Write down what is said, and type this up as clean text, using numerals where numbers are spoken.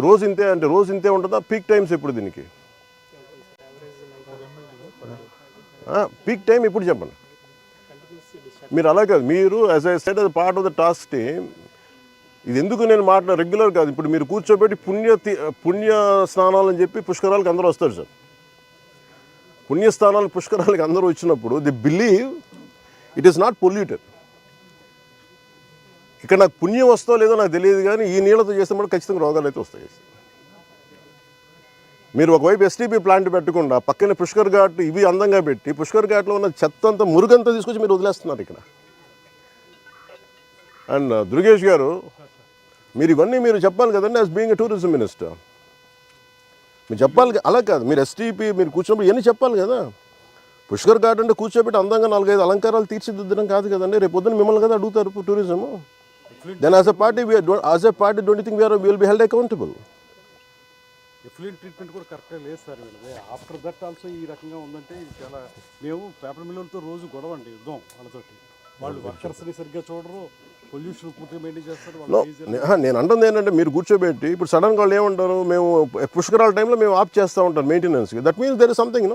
రోజు ఇంతే అంటే రోజు ఇంతే ఉంటుందా? పీక్ టైమ్స్ ఎప్పుడు దీనికి? పీక్ టైం ఎప్పుడు చెప్పండి. మీరు అలా కాదు, మీరు as I said as part of the task team, ఇది ఎందుకు నేను రెగ్యులర్ కాదు. ఇప్పుడు మీరు కూర్చోబెట్టి పుణ్య స్నానాలు అని చెప్పి పుష్కరాలకు అందరూ వస్తారు సార్. పుణ్యస్థానాలు పుష్కరాలకు అందరూ వచ్చినప్పుడు the believe it is not polluted. ఇక్కడ నాకు పుణ్యం వస్తో లేదో నాకు తెలియదు, కానీ ఈ నీళ్ళతో చేస్తే కూడా ఖచ్చితంగా రోగాలు అయితే వస్తాయి. మీరు ఒకవైపు ఎస్టీపీ ప్లాంట్ పెట్టకుండా పక్కన పుష్కర్ ఘాట్ ఇవి అందంగా పెట్టి పుష్కర్ ఘాట్లో ఉన్న చెత్త అంతా మురుగంతా తీసుకొచ్చి మీరు వదిలేస్తున్నారు ఇక్కడ. అండ్ దుర్గేష్ గారు, మీరు ఇవన్నీ మీరు చెప్పాలి కదండి as being a tourism minister. మీరు చెప్పాలి, అలా కాదు. మీరు ఎస్టీపీ మీరు కూర్చున్నప్పుడు ఇవన్నీ చెప్పాలి కదా. పుష్కర్ ఘాట్ అంటే కూర్చోబెట్టి అందంగా 4-5 అలంకారాలు తీర్చిదిద్దడం కాదు కదండి. రేపు పొద్దున్న మిమ్మల్ని కదా అడుగుతారు tourism. Then as a party don't think will be held accountable. Effluent treatment కూడా కరెక్ట్గా లేదు సార్ వీళ్ళది. ఆఫ్టర్ దట్ ఆల్సో ఈ రకంగా ఉందంటే ఇది చాలా, మేము పేపర్ మిల్లర్లతో రోజు గొడవ అండి, యుద్ధం వాళ్ళతోటి. వాళ్ళు వర్కర్స్ని సరిగ్గా చూడరు, పొల్యూషన్ పూర్తిగా మెయింటైన్ చేస్తారు. నేను అంటుంది ఏంటంటే మీరు కూర్చోబెట్టి ఇప్పుడు సడన్గా వాళ్ళు ఏమంటారు, మేము పుష్కరాల టైంలో మేము ఆఫ్ చేస్తూ ఉంటాం మెయింటెనెన్స్కి. That means there is something